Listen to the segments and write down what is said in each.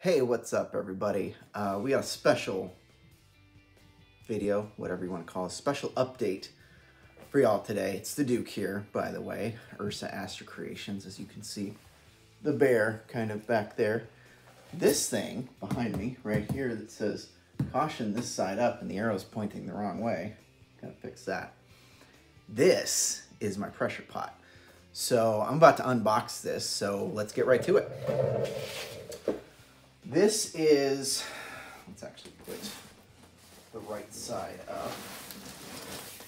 Hey, what's up everybody? We got a special video, whatever you want to call it, a special update for y'all today. It's the Duke here, by the way, Ursa Astro Creations, as you can see. The bear kind of back there. This thing behind me, right here, that says, caution this side up, and the arrow's pointing the wrong way. Gotta fix that. This is my pressure pot. So I'm about to unbox this, so let's get right to it. This is, let's actually put the right side up.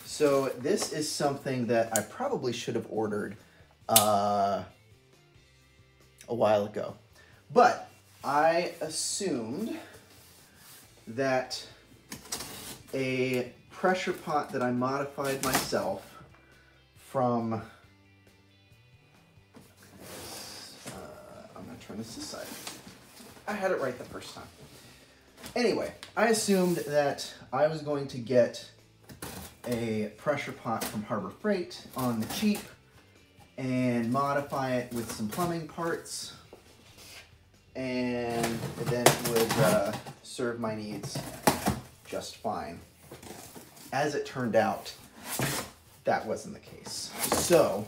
So this is something that I probably should have ordered a while ago. But I assumed that a pressure pot that I modified myself from, I'm gonna turn this aside. I had it right the first time. Anyway, I assumed that I was going to get a pressure pot from Harbor Freight on the cheap and modify it with some plumbing parts, and then it would serve my needs just fine. As it turned out, that wasn't the case. So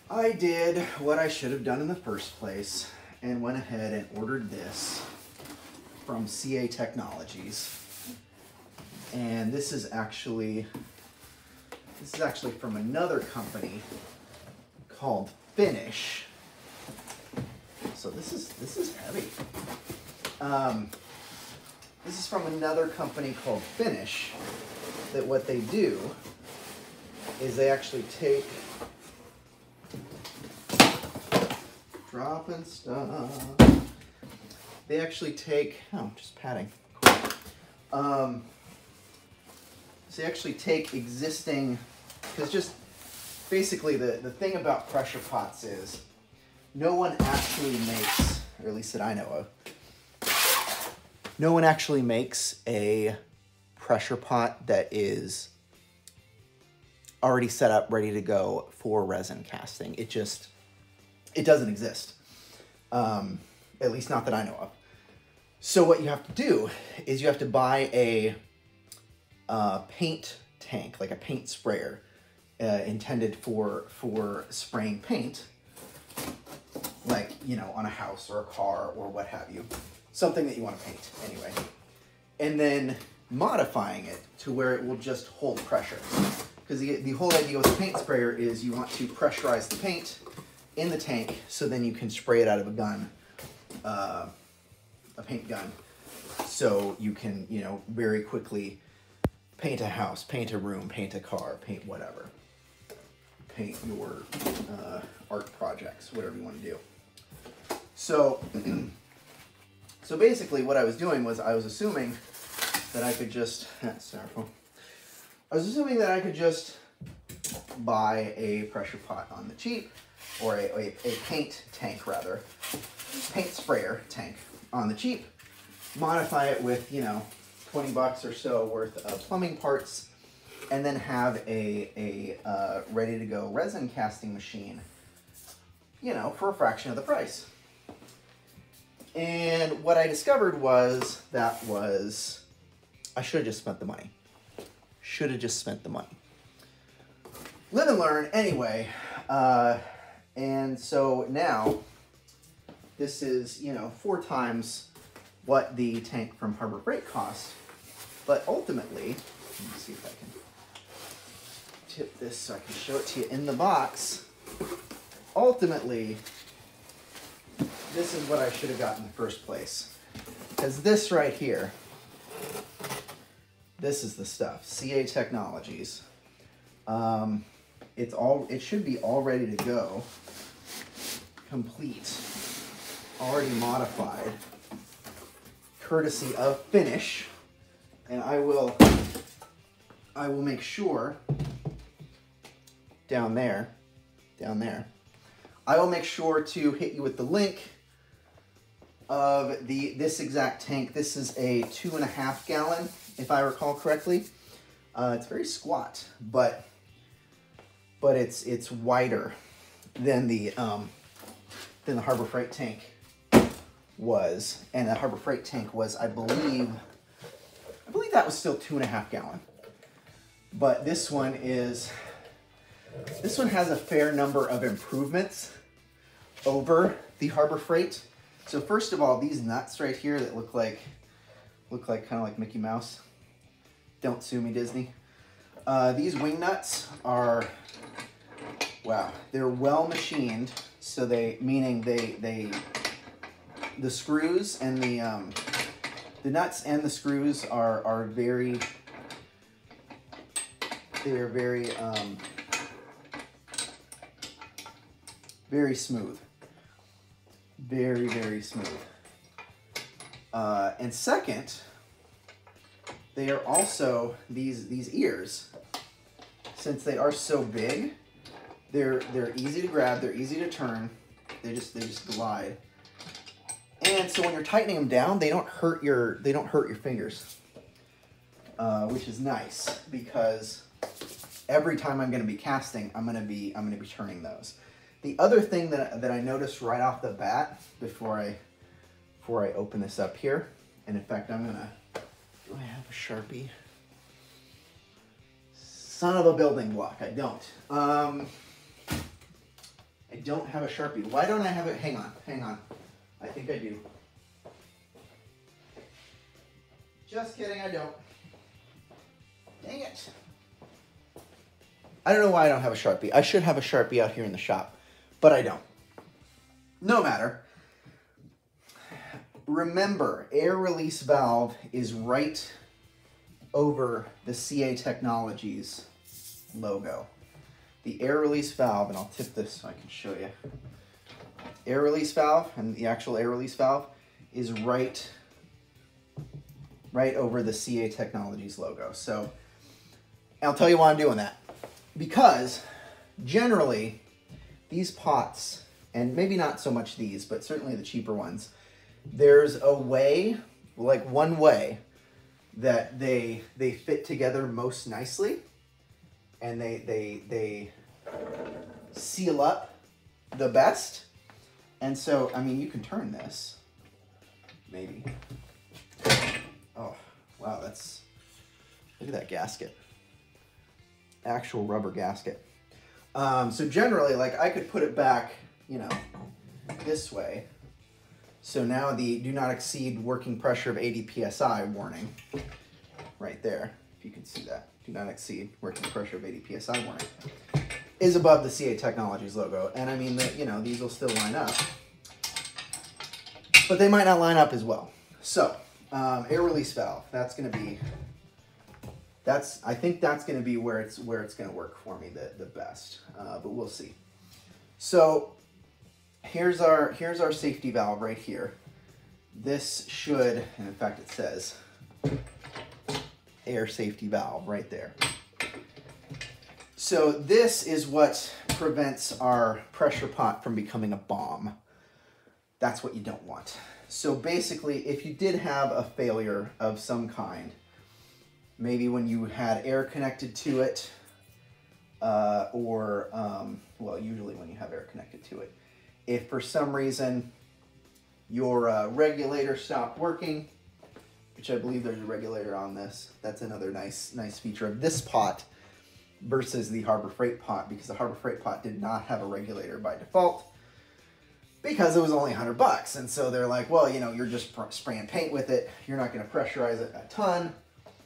I did what I should have done in the first place and went ahead and ordered this from CA Technologies. And this is actually from another company called Finish. So this is heavy. This is from another company called Finish, that what they do is they actually take, dropping stuff. They actually take, oh, just patting. Cool. So they actually take existing, because just basically the thing about pressure pots is no one actually makes, or at least that I know of, no one actually makes a pressure pot that is already set up, ready to go for resin casting. It doesn't exist. At least not that I know of. So what you have to do is you have to buy a paint tank, like a paint sprayer, intended for spraying paint, like, you know, on a house or a car or what have you. Something that you want to paint anyway. And then modifying it to where it will just hold pressure. Because the whole idea with the paint sprayer is you want to pressurize the paint in the tank, so then you can spray it out of a gun, a paint gun, so you can, you know, very quickly paint a house, paint a room, paint a car, paint whatever, paint your art projects, whatever you want to do. So, so basically, what I was doing was I was assuming that I could just buy a pressure pot on the cheap, or a paint tank rather, paint sprayer tank on the cheap, modify it with, you know, 20 bucks or so worth of plumbing parts, and then have a ready to go resin casting machine, you know, for a fraction of the price. And what I discovered was I should have just spent the money. Should have just spent the money. Live and learn anyway. And so now, this is, you know, 4 times what the tank from Harbor Freight cost. But ultimately, let me see if I can tip this so I can show it to you in the box. Ultimately, this is what I should have gotten in the first place. Because this right here, this is the stuff, CA Technologies. It should be all ready to go, complete, already modified, courtesy of Finish. And I will make sure down there, I will make sure to hit you with the link of this exact tank. This is a 2.5 gallon, if I recall correctly. It's very squat, but it's wider than the Harbor Freight tank was, and the Harbor Freight tank was, I believe that was still 2.5 gallon. But this one has a fair number of improvements over the Harbor Freight. So first of all, these nuts right here that look like kind of like Mickey Mouse. Don't sue me, Disney. These wing nuts are, wow, they're well machined. So the screws and the nuts and the screws are very, very smooth. Very, very smooth. And second, they are also, these ears, since they are so big, they're easy to grab, they're easy to turn, they just glide. And so when you're tightening them down, they don't hurt your fingers, which is nice, because every time I'm going to be casting, I'm going to be turning those. The other thing that I noticed right off the bat before I open this up here, and in fact do I have a Sharpie? Son of a building block, I don't. I don't have a Sharpie. Why don't I have it? Hang on. I think I do. Just kidding, I don't. Dang it. I don't know why I don't have a Sharpie. I should have a Sharpie out here in the shop, but I don't. No matter. Remember, air release valve is right over the CA Technologies logo. The air release valve, and I'll tip this so I can show you. Air release valve, and the actual air release valve is right over the CA Technologies logo. So I'll tell you why I'm doing that. Because generally these pots, and maybe not so much these, but certainly the cheaper ones, there's a way, like one way, that they fit together most nicely, and they seal up the best. And so, I mean, you can turn this, maybe. Oh, wow, look at that gasket. Actual rubber gasket. So generally, like, I could put it back, you know, this way. So now the do not exceed working pressure of 80 PSI warning, right there, if you can see that, do not exceed working pressure of 80 PSI warning, is above the CA Technologies logo. And I mean, you know, these will still line up, but they might not line up as well. So air release valve, I think that's going to be where it's going to work for me the best, but we'll see. So here's our safety valve right here. This should, and in fact it says air safety valve right there. So this is what prevents our pressure pot from becoming a bomb. That's what you don't want. So basically, if you did have a failure of some kind, maybe when you had air connected to it, well, usually when you have air connected to it, if for some reason your regulator stopped working, which I believe there's a regulator on this, that's another nice feature of this pot versus the Harbor Freight pot, because the Harbor Freight pot did not have a regulator by default, because it was only $100. And so they're like, well, you know, you're just spraying paint with it. You're not going to pressurize it a ton.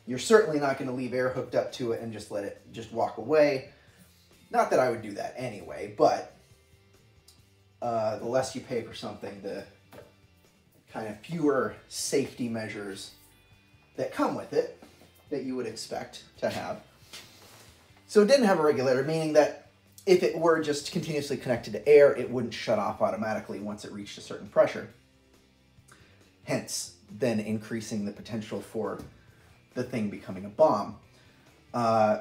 You're certainly not going to leave air hooked up to it and just let it just walk away. Not that I would do that anyway, but the less you pay for something, the kind of fewer safety measures that come with it that you would expect to have. So it didn't have a regulator, meaning that if it were just continuously connected to air, it wouldn't shut off automatically once it reached a certain pressure. Hence, then increasing the potential for the thing becoming a bomb.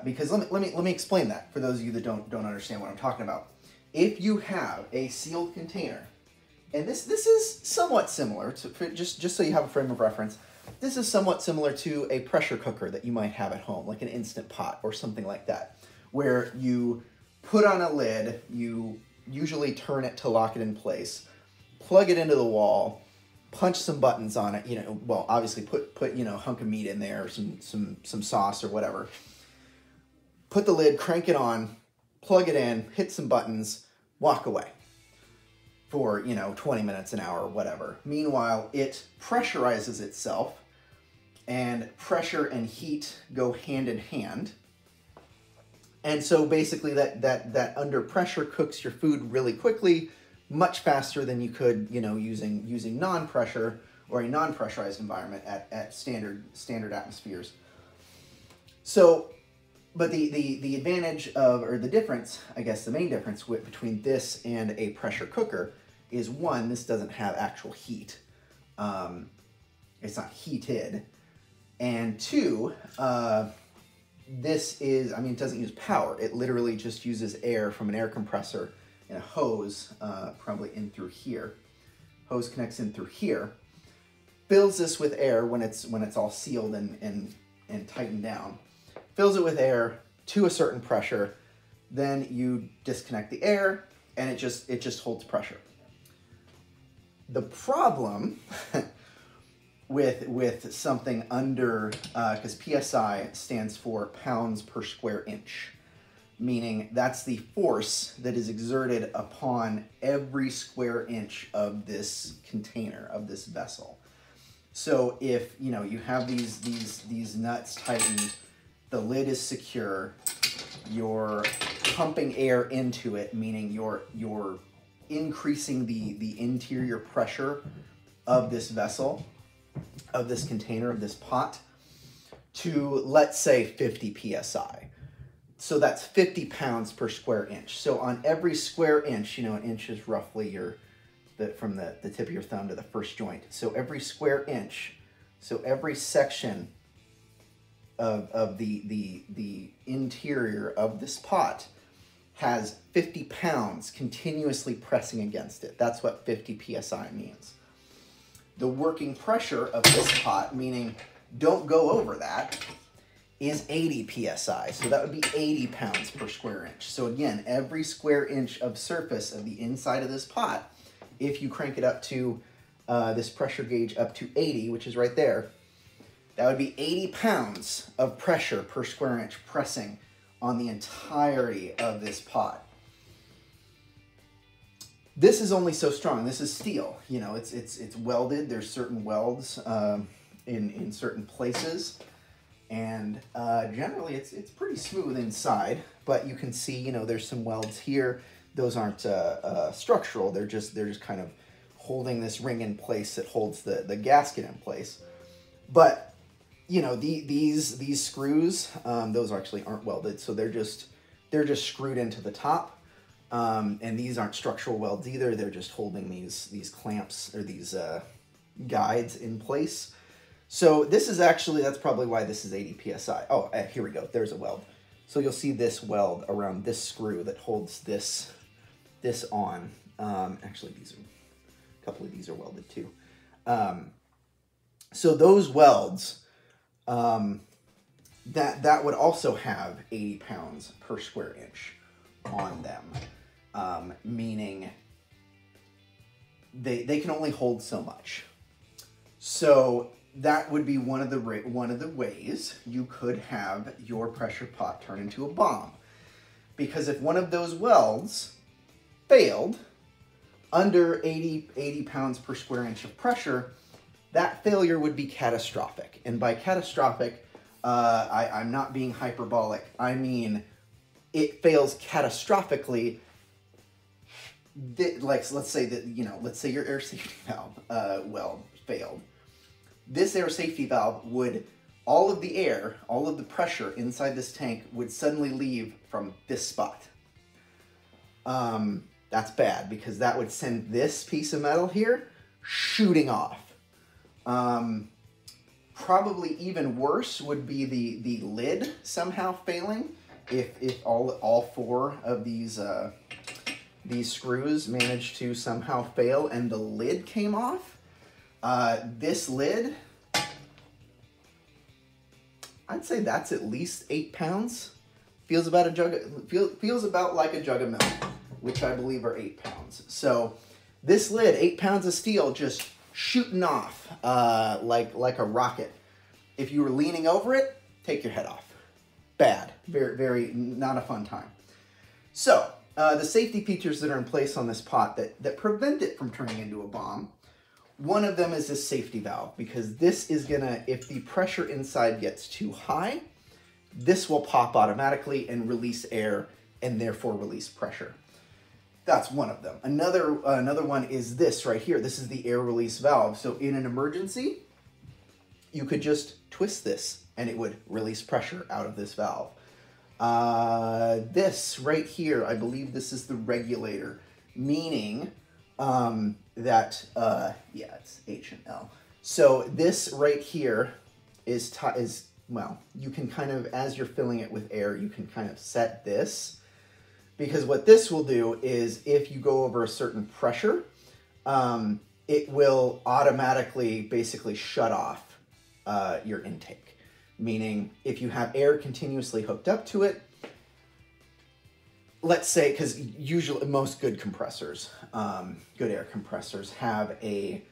Because let me explain that for those of you that don't understand what I'm talking about. If you have a sealed container, and this is somewhat similar to, just so you have a frame of reference, this is somewhat similar to a pressure cooker that you might have at home, like an Instant Pot or something like that, where you put on a lid, you usually turn it to lock it in place, plug it into the wall, punch some buttons on it, you know, well, obviously put you know, a hunk of meat in there, or some sauce or whatever. Put the lid, crank it on, plug it in, hit some buttons, walk away for, you know, 20 minutes, an hour, whatever. Meanwhile, it pressurizes itself, and pressure and heat go hand in hand. And so basically that under pressure cooks your food really quickly, much faster than you could, you know, using non-pressure or a non-pressurized environment at standard atmospheres. So, but the advantage of, or the difference, I guess the main difference between this and a pressure cooker is, one, this doesn't have actual heat. It's not heated. And two, this is, I mean, it doesn't use power. It literally just uses air from an air compressor and a hose, probably in through here. Hose connects in through here, fills this with air when it's all sealed and tightened down. Fills it with air to a certain pressure, then you disconnect the air, and it just holds pressure. The problem with something under, because PSI stands for pounds per square inch, meaning that's the force that is exerted upon every square inch of this container, of this vessel. So if, you know, you have these nuts tightened, the lid is secure, you're pumping air into it, meaning you're increasing the interior pressure of this vessel, of this container, of this pot, to, let's say, 50 PSI. So that's 50 pounds per square inch. So on every square inch, you know, an inch is roughly from the tip of your thumb to the first joint. So every square inch, so every section of the interior of this pot has 50 pounds continuously pressing against it. That's what 50 PSI means. The working pressure of this pot, meaning don't go over that, is 80 PSI. So that would be 80 pounds per square inch. So again, every square inch of surface of the inside of this pot, if you crank it up to this pressure gauge up to 80, which is right there, that would be 80 pounds of pressure per square inch pressing on the entirety of this pot. This is only so strong. This is steel. You know, it's welded. There's certain welds in certain places, and generally it's pretty smooth inside. But you can see, you know, there's some welds here. Those aren't structural. They're just kind of holding this ring in place that holds the gasket in place. But you know, these screws, those actually aren't welded, so they're just screwed into the top. And these aren't structural welds either. They're just holding these clamps, or these guides in place. So this is actually, that's probably why this is 80 PSI. Oh, here we go. There's a weld. So you'll see this weld around this screw that holds this on. Actually, a couple of these are welded too. So those welds, that would also have 80 pounds per square inch on them, meaning they can only hold so much. So that would be one of the ways you could have your pressure pot turn into a bomb, because if one of those welds failed under 80 pounds per square inch of pressure, that failure would be catastrophic. And by catastrophic, I'm not being hyperbolic. I mean, it fails catastrophically. Like, let's say that, you know, let's say your air safety valve weld failed. This air safety valve would, all of the air, all of the pressure inside this tank would suddenly leave from this spot. That's bad, because that would send this piece of metal here shooting off. Probably even worse would be the lid somehow failing. If all four of these screws managed to somehow fail and the lid came off, this lid, I'd say that's at least 8 pounds. Feels about like a jug of milk, which I believe are 8 pounds. So this lid, 8 pounds of steel, just shooting off like a rocket. If you were leaning over it, take your head off. Bad. Very, very not a fun time. So, the safety features that are in place on this pot that prevent it from turning into a bomb, one of them is this safety valve, because this is gonna, if the pressure inside gets too high, this will pop automatically and release air and therefore release pressure. That's one of them. Another one is this right here. This is the air release valve. So in an emergency, you could just twist this and it would release pressure out of this valve. This right here, I believe this is the regulator, meaning that, yeah, it's H and L. So this right here is, well, you can kind of, as you're filling it with air, you can kind of set this, because what this will do is if you go over a certain pressure, it will automatically basically shut off your intake. Meaning if you have air continuously hooked up to it, let's say, because usually most good compressors, good air compressors have a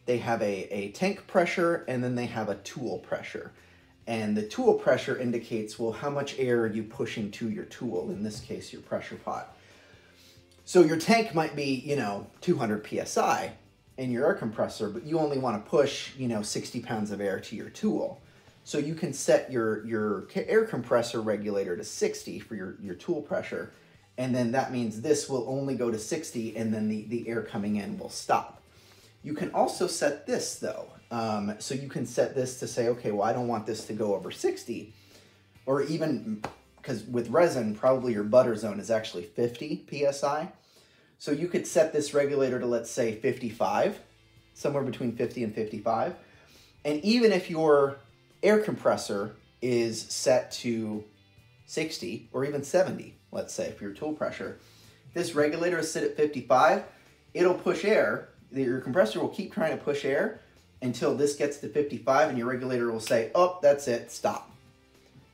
tank pressure and then they have a tool pressure. And the tool pressure indicates, well, how much air are you pushing to your tool, in this case, your pressure pot. So your tank might be, 200 PSI in your air compressor, but you only want to push, 60 pounds of air to your tool. So you can set your air compressor regulator to 60 for your tool pressure, and then that means this will only go to 60, and then the air coming in will stop. You can also set this, though. So you can set this to say, okay, well, I don't want this to go over 60, or even, because with resin, probably your butter zone is actually 50 PSI. So you could set this regulator to, let's say, 55, somewhere between 50 and 55. And even if your air compressor is set to 60 or even 70, let's say, for your tool pressure, this regulator is set at 55, it'll push air. Your compressor will keep trying to push air until this gets to 55, and your regulator will say, oh, that's it, stop.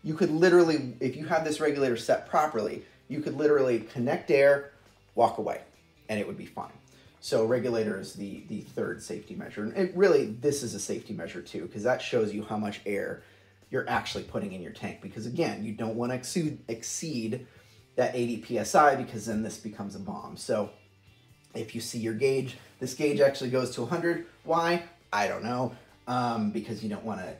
You could literally, if you have this regulator set properly, you could literally connect air, walk away, and it would be fine. So regulator is the third safety measure. And it really, this is a safety measure too, because that shows you how much air you're actually putting in your tank. Because again, you don't want to exceed that 80 PSI, because then this becomes a bomb. So if you see your gauge, this gauge actually goes to 100. Why? I don't know, because you don't want to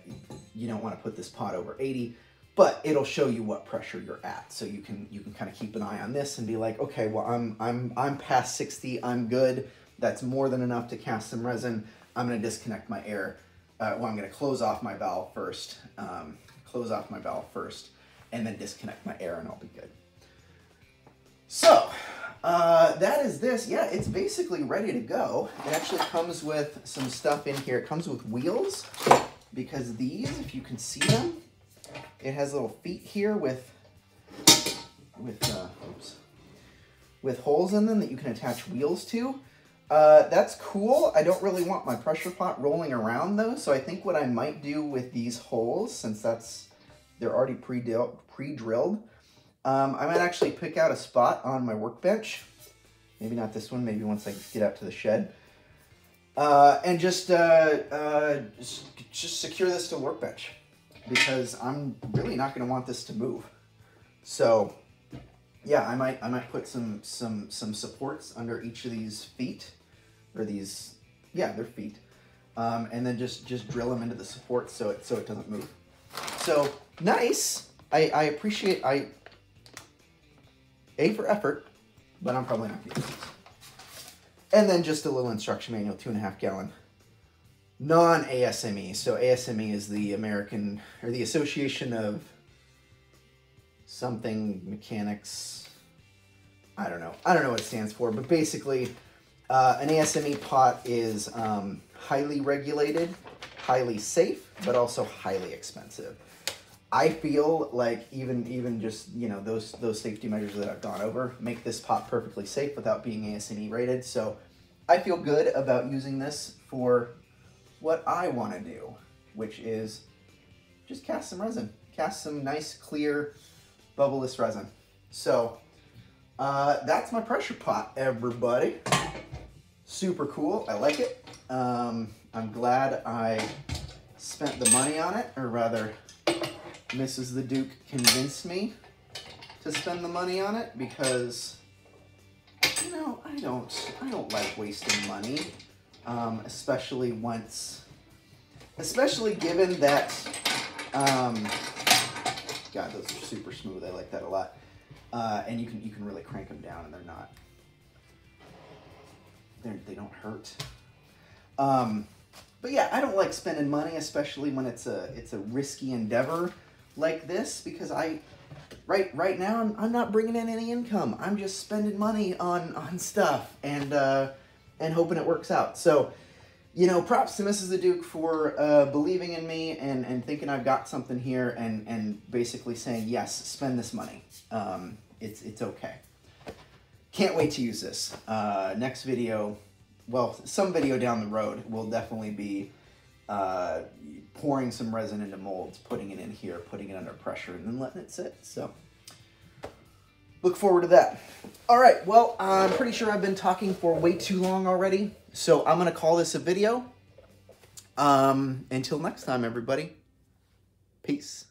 put this pot over 80, but it'll show you what pressure you're at, so you can kind of keep an eye on this and be like, okay, well, I'm past 60, I'm good. That's more than enough to cast some resin. I'm going to disconnect my air. Well, I'm going to close off my valve first, and then disconnect my air, and I'll be good. So. That is this. Yeah, it's basically ready to go. It actually comes with some stuff in here. It comes with wheels, because these, if you can see them, it has little feet here with holes in them that you can attach wheels to. That's cool. I don't really want my pressure pot rolling around though, so I think what I might do with these holes, since they're already pre-drilled, I might actually pick out a spot on my workbench, maybe not this one, maybe once I get out to the shed, and just secure this to the workbench, because I'm really not going to want this to move. So yeah, I might put some supports under each of these feet, or these, yeah, they're feet, and then just drill them into the supports so it doesn't move. So nice. I appreciate A for effort, but I'm probably not going to use this. And then just a little instruction manual, 2.5 gallon, non-ASME. So ASME is the American, or the Association of something mechanics. I don't know what it stands for, but basically an ASME pot is highly regulated, highly safe, but also highly expensive. I feel like even just, those safety measures that I've gone over make this pot perfectly safe without being ASME rated. So I feel good about using this for what I want to do, which is just cast some resin. Cast some nice, clear, bubbleless resin. So that's my pressure pot, everybody. super cool. I like it. I'm glad I spent the money on it, or rather, Mrs. the Duke convinced me to spend the money on it because, you know, I don't like wasting money, especially given that, God, those are super smooth. I like that a lot. And you can really crank them down, and they don't hurt. But yeah, I don't like spending money, especially when it's a risky endeavor like this, because right now I'm not bringing in any income. I'm just spending money on stuff and hoping it works out. So, you know, props to Mrs. the Duke for believing in me and thinking I've got something here and basically saying, yes, spend this money. It's okay. Can't wait to use this. Next video, well, some video down the road will definitely be pouring some resin into molds, putting it in here, putting it under pressure, and then letting it sit. So look forward to that. All right, well, I'm pretty sure I've been talking for way too long already, so I'm going to call this a video. Until next time, everybody. Peace.